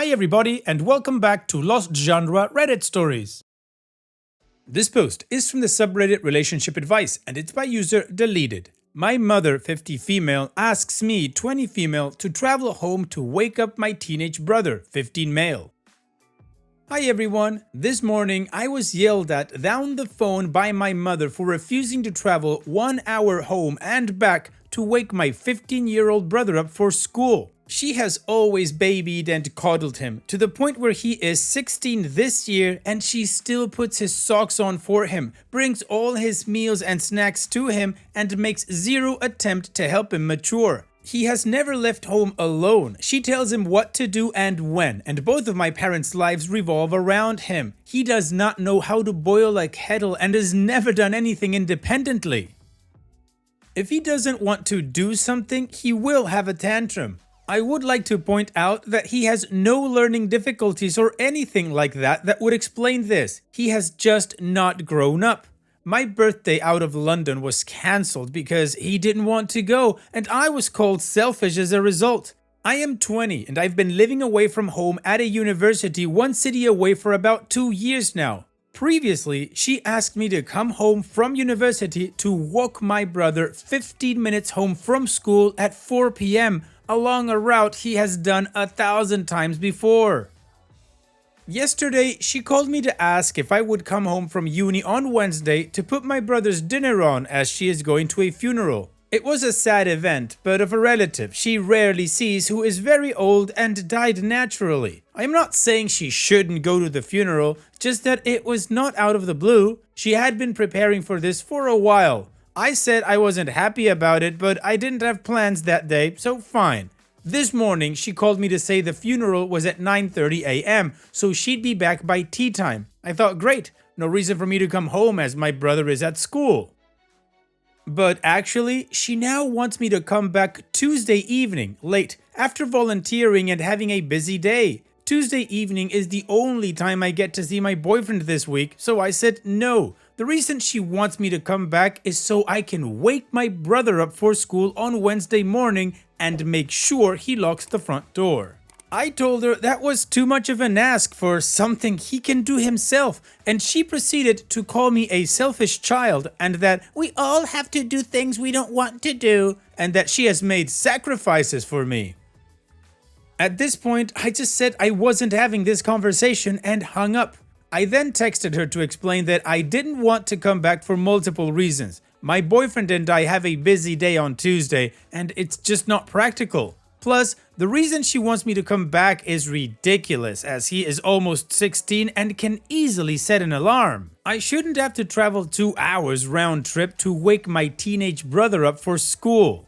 Hi everybody and welcome back to Lost Genre Reddit Stories. This post is from the subreddit Relationship Advice and it's by user Deleted. My mother, 50 female, asks me, 20 female, to travel home to wake up my teenage brother, 15 male. Hi everyone, this morning I was yelled at down the phone by my mother for refusing to travel 1 hour home and back to wake my 15-year-old brother up for school. She has always babied and coddled him, to the point where he is 16 this year and she still puts his socks on for him, brings all his meals and snacks to him, and makes zero attempt to help him mature. He has never left home alone. She tells him what to do and when, and both of my parents' lives revolve around him. He does not know how to boil a kettle and has never done anything independently. If he doesn't want to do something, he will have a tantrum. I would like to point out that he has no learning difficulties or anything like that would explain this. He has just not grown up. My birthday out of London was cancelled because he didn't want to go and I was called selfish as a result. I am 20 and I've been living away from home at a university 1 city away for about 2 years now. Previously, she asked me to come home from university to walk my brother 15 minutes home from school at 4 p.m. along a route he has done 1,000 times before. Yesterday, she called me to ask if I would come home from uni on Wednesday to put my brother's dinner on as she is going to a funeral. It was a sad event, but of a relative she rarely sees who is very old and died naturally. I am not saying she shouldn't go to the funeral, just that it was not out of the blue. She had been preparing for this for a while. I said I wasn't happy about it, but I didn't have plans that day, so fine. This morning, she called me to say the funeral was at 9:30 a.m., so she'd be back by tea time. I thought, great, no reason for me to come home as my brother is at school. But actually, she now wants me to come back Tuesday evening, late, after volunteering and having a busy day. Tuesday evening is the only time I get to see my boyfriend this week, so I said no. The reason she wants me to come back is so I can wake my brother up for school on Wednesday morning and make sure he locks the front door. I told her that was too much of an ask for something he can do himself, and she proceeded to call me a selfish child and that we all have to do things we don't want to do, and that she has made sacrifices for me. At this point, I just said I wasn't having this conversation and hung up. I then texted her to explain that I didn't want to come back for multiple reasons. My boyfriend and I have a busy day on Tuesday, and it's just not practical. Plus, the reason she wants me to come back is ridiculous, as he is almost 16 and can easily set an alarm. I shouldn't have to travel 2 hours round trip to wake my teenage brother up for school.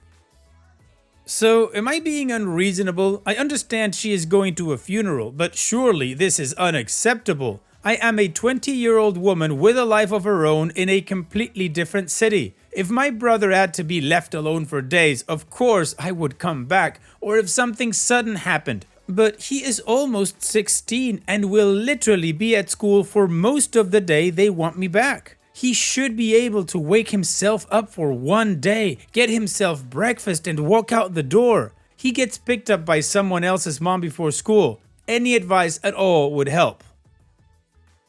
So, am I being unreasonable? I understand she is going to a funeral, but surely this is unacceptable. I am a 20-year-old woman with a life of her own in a completely different city. If my brother had to be left alone for days, of course I would come back, or if something sudden happened. But he is almost 16 and will literally be at school for most of the day they want me back. He should be able to wake himself up for 1 day, get himself breakfast and walk out the door. He gets picked up by someone else's mom before school. Any advice at all would help.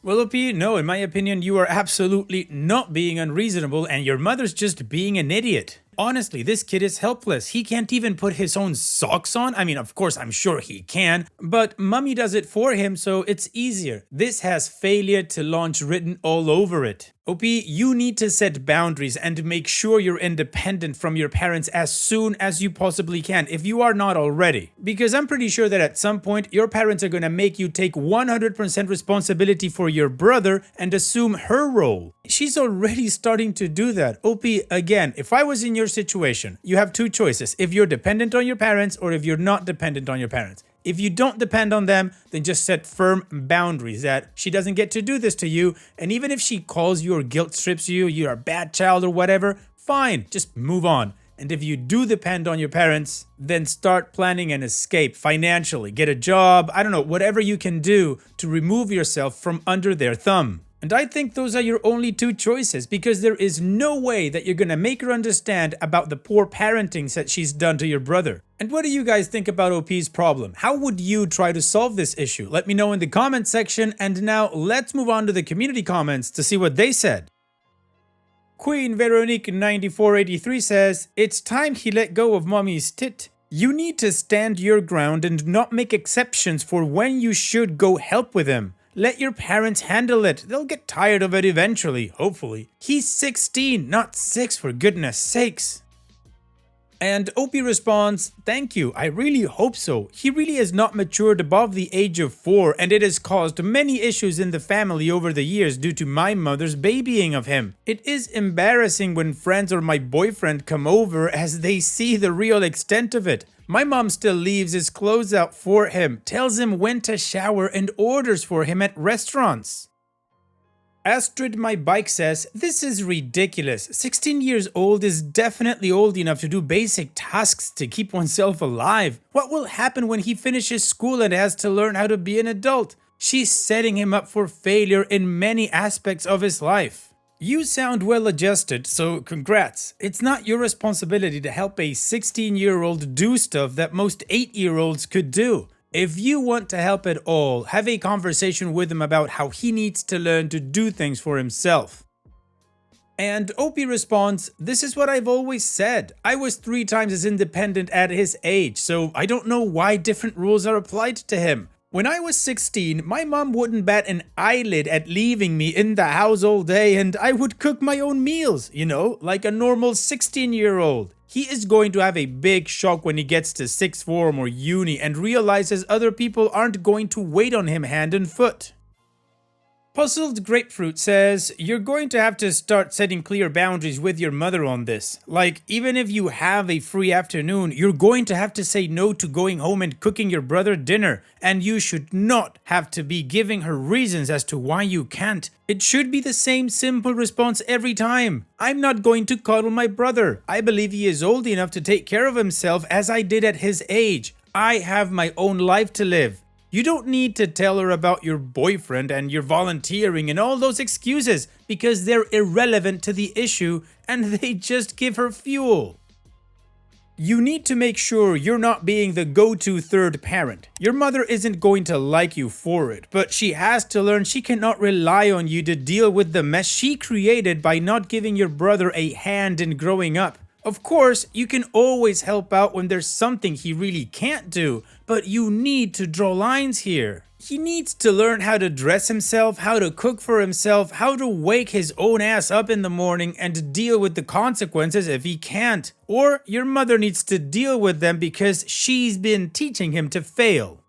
Well, OP, no, in my opinion, you are absolutely not being unreasonable and your mother's just being an idiot. Honestly, this kid is helpless. He can't even put his own socks on. I mean, of course, I'm sure he can, but mommy does it for him, so it's easier. This has failure to launch written all over it. OP, you need to set boundaries and make sure you're independent from your parents as soon as you possibly can, if you are not already. Because I'm pretty sure that at some point, your parents are gonna make you take 100% responsibility for your brother and assume her role. She's already starting to do that. OP, again, if I was in your situation, you have two choices. If you're dependent on your parents or if you're not dependent on your parents. If you don't depend on them, then just set firm boundaries that she doesn't get to do this to you. And even if she calls you or guilt trips you, you're a bad child or whatever, fine, just move on. And if you do depend on your parents, then start planning an escape financially. Get a job, I don't know, whatever you can do to remove yourself from under their thumb. And I think those are your only two choices, because there is no way that you're gonna make her understand about the poor parenting that she's done to your brother. And what do you guys think about OP's problem? How would you try to solve this issue? Let me know in the comment section, and now let's move on to the community comments to see what they said. Queen Veronique 9483 says, "It's time he let go of mommy's tit. You need to stand your ground and not make exceptions for when you should go help with him. Let your parents handle it. They'll get tired of it eventually, hopefully. He's 16, not 6, for goodness sakes." And OP responds, "Thank you, I really hope so. He really has not matured above the age of 4, and it has caused many issues in the family over the years due to my mother's babying of him. It is embarrassing when friends or my boyfriend come over, as they see the real extent of it. My mom still leaves his clothes out for him, tells him when to shower, and orders for him at restaurants." Astrid My Bike says, "This is ridiculous. 16 years old is definitely old enough to do basic tasks to keep oneself alive. What will happen when he finishes school and has to learn how to be an adult? She's setting him up for failure in many aspects of his life." You sound well adjusted, so congrats. It's not your responsibility to help a 16-year-old do stuff that most 8-year-olds could do. If you want to help at all, have a conversation with him about how he needs to learn to do things for himself. And OP responds, "This is what I've always said. I was 3 times as independent at his age, so I don't know why different rules are applied to him. When I was 16, my mom wouldn't bat an eyelid at leaving me in the house all day, and I would cook my own meals, like a normal 16-year-old. He is going to have a big shock when he gets to sixth form or uni and realizes other people aren't going to wait on him hand and foot." Puzzled Grapefruit says, "You're going to have to start setting clear boundaries with your mother on this. Like, even if you have a free afternoon, you're going to have to say no to going home and cooking your brother dinner, and you should not have to be giving her reasons as to why you can't. It should be the same simple response every time. I'm not going to coddle my brother. I believe he is old enough to take care of himself as I did at his age. I have my own life to live." You don't need to tell her about your boyfriend and your volunteering and all those excuses, because they're irrelevant to the issue and they just give her fuel. You need to make sure you're not being the go-to third parent. Your mother isn't going to like you for it, but she has to learn she cannot rely on you to deal with the mess she created by not giving your brother a hand in growing up. Of course, you can always help out when there's something he really can't do, but you need to draw lines here. He needs to learn how to dress himself, how to cook for himself, how to wake his own ass up in the morning and deal with the consequences if he can't. Or your mother needs to deal with them because she's been teaching him to fail.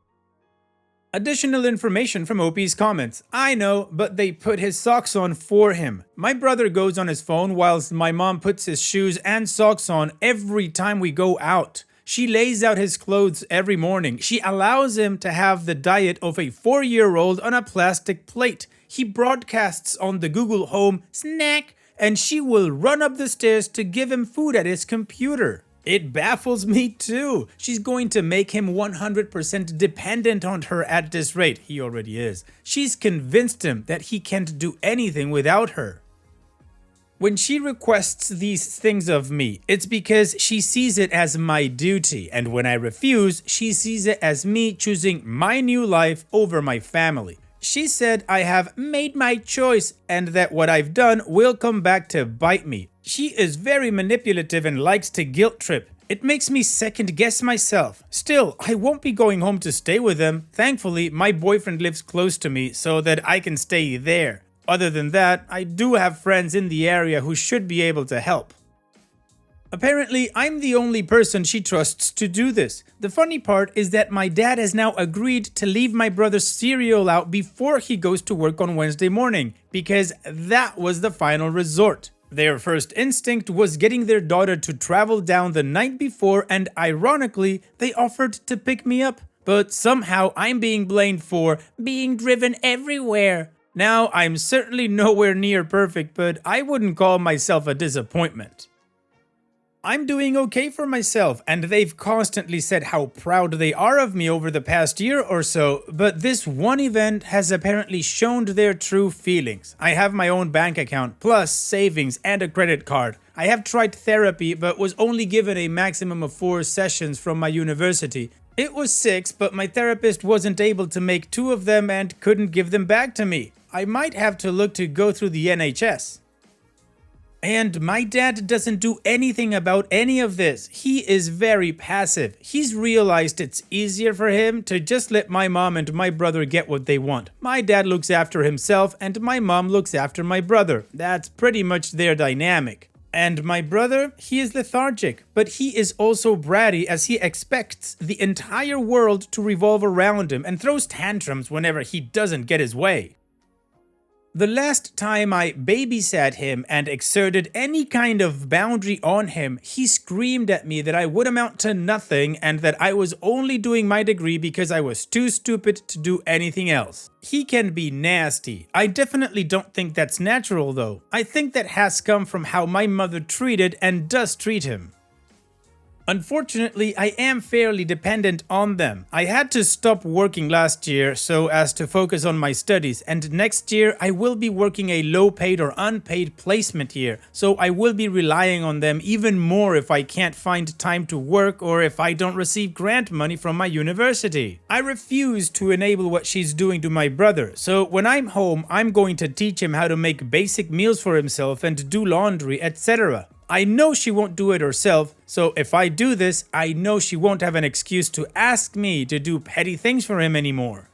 Additional information from OP's comments. "I know, but they put his socks on for him. My brother goes on his phone whilst my mom puts his shoes and socks on every time we go out. She lays out his clothes every morning. She allows him to have the diet of a 4-year-old on a plastic plate. He broadcasts on the Google Home snack, and she will run up the stairs to give him food at his computer. It baffles me too. She's going to make him 100% dependent on her at this rate. He already is. She's convinced him that he can't do anything without her. When she requests these things of me, it's because she sees it as my duty, and when I refuse, she sees it as me choosing my new life over my family. She said I have made my choice and that what I've done will come back to bite me. She is very manipulative and likes to guilt trip. It makes me second guess myself. Still, I won't be going home to stay with them. Thankfully, my boyfriend lives close to me so that I can stay there. Other than that, I do have friends in the area who should be able to help. Apparently, I'm the only person she trusts to do this. The funny part is that my dad has now agreed to leave my brother's cereal out before he goes to work on Wednesday morning, because that was the final resort. Their first instinct was getting their daughter to travel down the night before, and ironically, they offered to pick me up. But somehow I'm being blamed for being driven everywhere. Now, I'm certainly nowhere near perfect, but I wouldn't call myself a disappointment. I'm doing okay for myself, and they've constantly said how proud they are of me over the past year or so, but this one event has apparently shown their true feelings. I have my own bank account, plus savings and a credit card. I have tried therapy, but was only given a maximum of 4 sessions from my university. It was 6, but my therapist wasn't able to make 2 of them and couldn't give them back to me. I might have to look to go through the NHS. And my dad doesn't do anything about any of this. He is very passive. He's realized it's easier for him to just let my mom and my brother get what they want. My dad looks after himself and my mom looks after my brother. That's pretty much their dynamic. And my brother, he is lethargic, but he is also bratty as he expects the entire world to revolve around him and throws tantrums whenever he doesn't get his way. The last time I babysat him and exerted any kind of boundary on him, he screamed at me that I would amount to nothing and that I was only doing my degree because I was too stupid to do anything else. He can be nasty. I definitely don't think that's natural though. I think that has come from how my mother treated and does treat him. Unfortunately, I am fairly dependent on them. I had to stop working last year so as to focus on my studies, and next year I will be working a low-paid or unpaid placement year, so I will be relying on them even more if I can't find time to work or if I don't receive grant money from my university. I refuse to enable what she's doing to my brother, so when I'm home, I'm going to teach him how to make basic meals for himself and do laundry, etc. I know she won't do it herself, so if I do this, I know she won't have an excuse to ask me to do petty things for him anymore.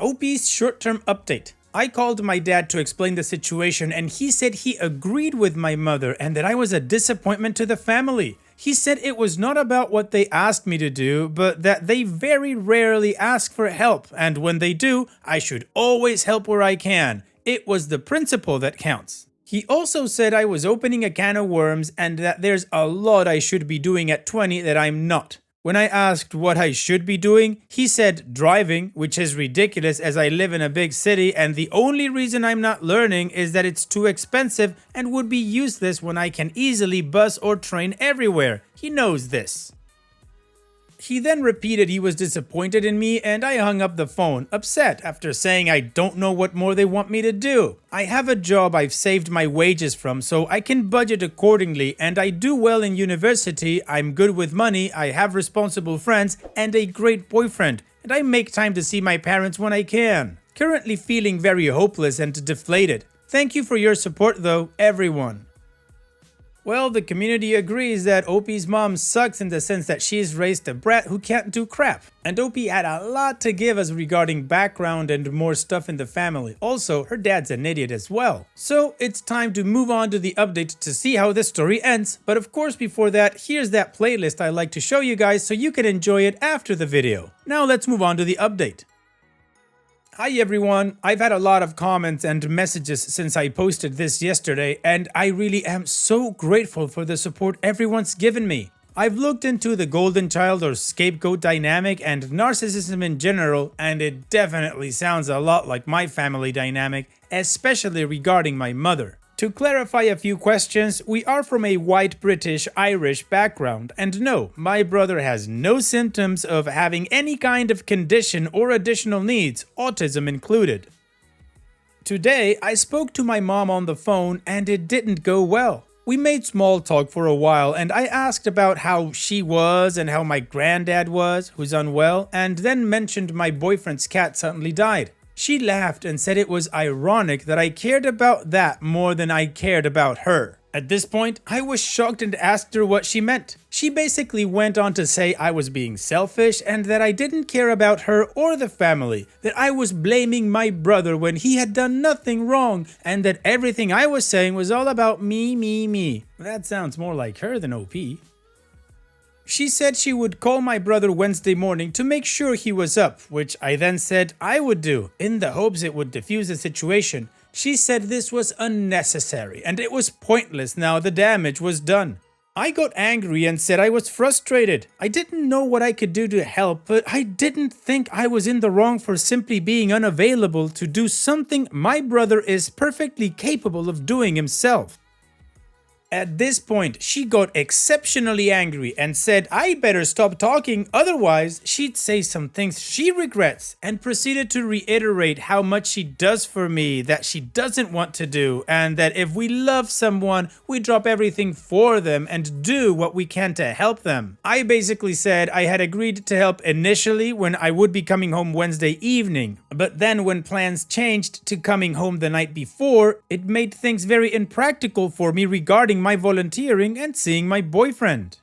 OP's short-term update. I called my dad to explain the situation and he said he agreed with my mother and that I was a disappointment to the family. He said it was not about what they asked me to do, but that they very rarely ask for help, and when they do, I should always help where I can. It was the principle that counts. He also said I was opening a can of worms and that there's a lot I should be doing at 20 that I'm not. When I asked what I should be doing, he said driving, which is ridiculous as I live in a big city and the only reason I'm not learning is that it's too expensive and would be useless when I can easily bus or train everywhere. He knows this. He then repeated he was disappointed in me and I hung up the phone, upset after saying I don't know what more they want me to do. I have a job I've saved my wages from so I can budget accordingly and I do well in university, I'm good with money, I have responsible friends and a great boyfriend, and I make time to see my parents when I can. Currently feeling very hopeless and deflated. Thank you for your support though, everyone. Well, the community agrees that OP's mom sucks in the sense that she's raised a brat who can't do crap. And OP had a lot to give us regarding background and more stuff in the family. Also, her dad's an idiot as well. So it's time to move on to the update to see how this story ends. But of course, before that, here's that playlist I like to show you guys so you can enjoy it after the video. Now let's move on to the update. Hi everyone, I've had a lot of comments and messages since I posted this yesterday and I really am so grateful for the support everyone's given me. I've looked into the golden child or scapegoat dynamic and narcissism in general and it definitely sounds a lot like my family dynamic, especially regarding my mother. To clarify a few questions, we are from a white British-Irish background, and no, my brother has no symptoms of having any kind of condition or additional needs, autism included. Today, I spoke to my mom on the phone and it didn't go well. We made small talk for a while and I asked about how she was and how my granddad was, who's unwell, and then mentioned my boyfriend's cat suddenly died. She laughed and said it was ironic that I cared about that more than I cared about her. At this point, I was shocked and asked her what she meant. She basically went on to say I was being selfish and that I didn't care about her or the family, that I was blaming my brother when he had done nothing wrong, and that everything I was saying was all about me. That sounds more like her than OP. She said she would call my brother Wednesday morning to make sure he was up, which I then said I would do, in the hopes it would diffuse the situation. She said this was unnecessary and it was pointless now the damage was done. I got angry and said I was frustrated. I didn't know what I could do to help, but I didn't think I was in the wrong for simply being unavailable to do something my brother is perfectly capable of doing himself. At this point, she got exceptionally angry and said I better stop talking, otherwise she'd say some things she regrets, and proceeded to reiterate how much she does for me that she doesn't want to do, and that if we love someone, we drop everything for them and do what we can to help them. I basically said I had agreed to help initially when I would be coming home Wednesday evening, but then when plans changed to coming home the night before, it made things very impractical for me regarding my volunteering and seeing my boyfriend.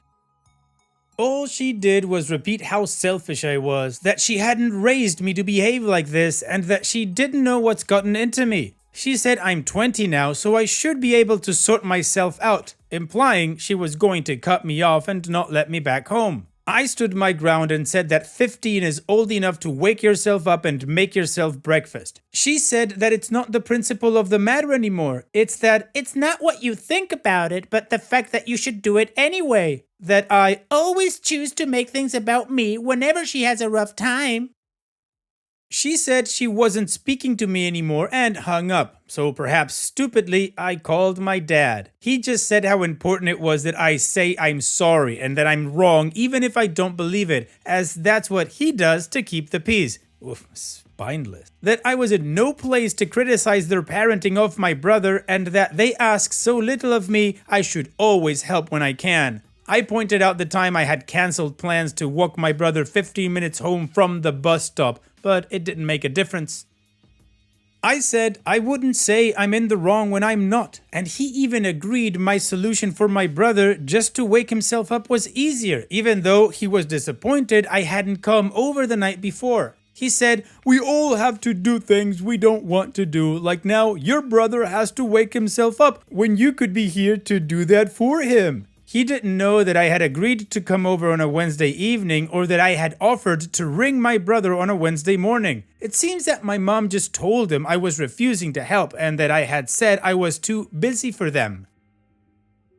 All she did was repeat how selfish I was, that she hadn't raised me to behave like this, and that she didn't know what's gotten into me. She said I'm 20 now, so I should be able to sort myself out, implying she was going to cut me off and not let me back home. I stood my ground and said that 15 is old enough to wake yourself up and make yourself breakfast. She said that it's not the principle of the matter anymore. It's that it's not what you think about it, but the fact that you should do it anyway. That I always choose to make things about me whenever she has a rough time. She said she wasn't speaking to me anymore and hung up, so perhaps stupidly I called my dad. He just said how important it was that I say I'm sorry and that I'm wrong even if I don't believe it, as that's what he does to keep the peace. Oof, spineless. That I was in no place to criticize their parenting of my brother, and that they ask so little of me, I should always help when I can. I pointed out the time I had cancelled plans to walk my brother 15 minutes home from the bus stop, but it didn't make a difference. I said I wouldn't say I'm in the wrong when I'm not, and he even agreed my solution for my brother just to wake himself up was easier, even though he was disappointed I hadn't come over the night before. He said, we all have to do things we don't want to do, like now your brother has to wake himself up when you could be here to do that for him. He didn't know that I had agreed to come over on a Wednesday evening or that I had offered to ring my brother on a Wednesday morning. It seems that my mom just told him I was refusing to help and that I had said I was too busy for them.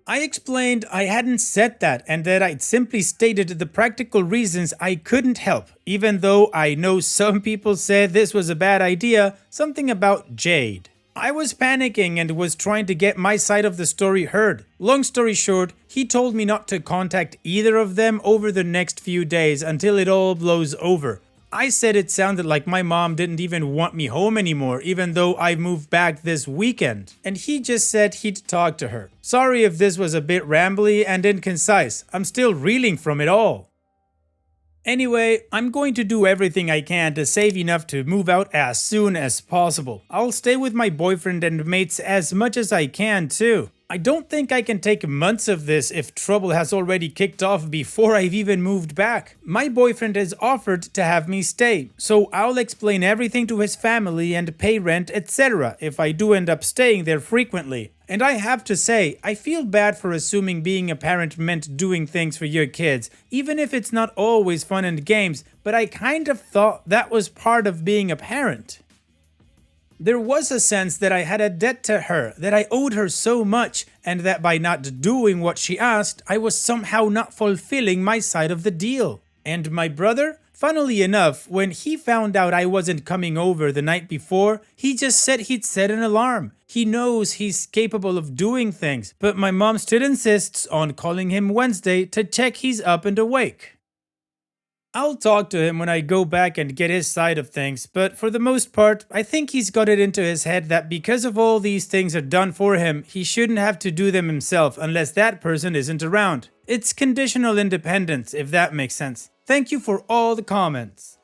I explained I hadn't said that and that I'd simply stated the practical reasons I couldn't help, even though I know some people said this was a bad idea, something about Jade. I was panicking and was trying to get my side of the story heard. Long story short, he told me not to contact either of them over the next few days until it all blows over. I said it sounded like my mom didn't even want me home anymore, even though I moved back this weekend. And he just said he'd talk to her. Sorry if this was a bit rambly and inconcise. I'm still reeling from it all. Anyway, I'm going to do everything I can to save enough to move out as soon as possible. I'll stay with my boyfriend and mates as much as I can too. I don't think I can take months of this if trouble has already kicked off before I've even moved back. My boyfriend has offered to have me stay, so I'll explain everything to his family and pay rent, etc. if I do end up staying there frequently. And I have to say, I feel bad for assuming being a parent meant doing things for your kids, even if it's not always fun and games, but I kind of thought that was part of being a parent. There was a sense that I had a debt to her, that I owed her so much, and that by not doing what she asked, I was somehow not fulfilling my side of the deal. And my brother? Funnily enough, when he found out I wasn't coming over the night before, he just said he'd set an alarm. He knows he's capable of doing things, but my mom still insists on calling him Wednesday to check he's up and awake. I'll talk to him when I go back and get his side of things, but for the most part, I think he's got it into his head that because of all these things are done for him, he shouldn't have to do them himself unless that person isn't around. It's conditional independence, if that makes sense. Thank you for all the comments.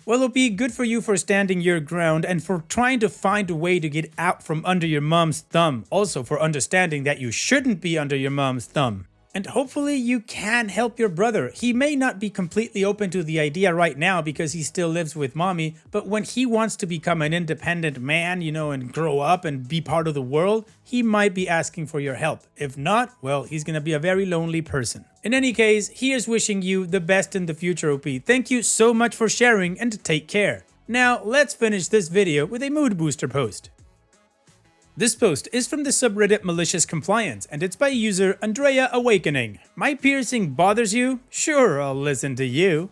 Well, it'll be good for you for standing your ground and for trying to find a way to get out from under your mom's thumb. Also for understanding that you shouldn't be under your mom's thumb. And hopefully you can help your brother. He may not be completely open to the idea right now because he still lives with mommy, but when he wants to become an independent man, and grow up and be part of the world, he might be asking for your help. If not, well, he's gonna be a very lonely person. In any case, here's wishing you the best in the future, OP. Thank you so much for sharing and take care. Now, let's finish this video with a mood booster post. This post is from the subreddit Malicious Compliance, and it's by user Andrea Awakening. My piercing bothers you? Sure, I'll listen to you.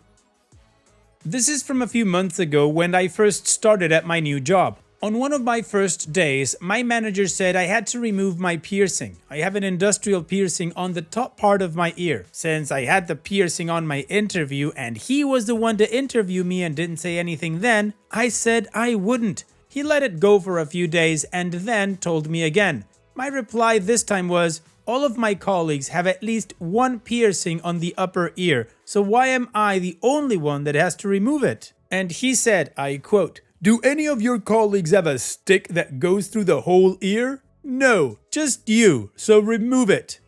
This is from a few months ago when I first started at my new job. On one of my first days, my manager said I had to remove my piercing. I have an industrial piercing on the top part of my ear. Since I had the piercing on my interview and he was the one to interview me and didn't say anything then, I said I wouldn't. He let it go for a few days and then told me again. My reply this time was, all of my colleagues have at least one piercing on the upper ear, so why am I the only one that has to remove it? And he said, I quote, "Do any of your colleagues have a stick that goes through the whole ear? No, just you, so remove it."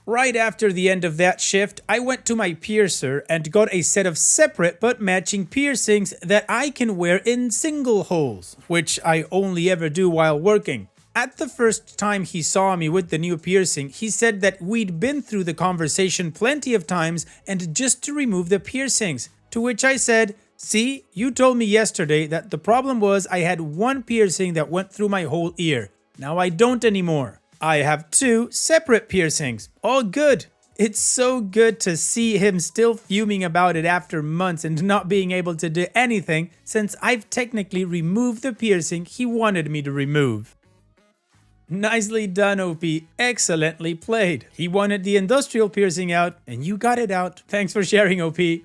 Right after the end of that shift, I went to my piercer and got a set of separate but matching piercings that I can wear in single holes, which I only ever do while working. At the first time he saw me with the new piercing, he said that we'd been through the conversation plenty of times and just to remove the piercings, to which I said, "See, you told me yesterday that the problem was I had one piercing that went through my whole ear. Now I don't anymore. I have two separate piercings. All good." It's so good to see him still fuming about it after months and not being able to do anything since I've technically removed the piercing he wanted me to remove. Nicely done, OP. Excellently played. He wanted the industrial piercing out and you got it out. Thanks for sharing, OP.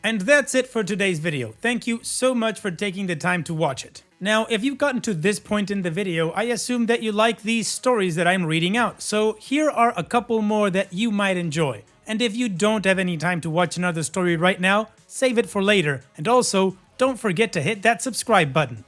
And that's it for today's video. Thank you so much for taking the time to watch it. Now, if you've gotten to this point in the video, I assume that you like these stories that I'm reading out. So here are a couple more that you might enjoy. And if you don't have any time to watch another story right now, save it for later. And also, don't forget to hit that subscribe button.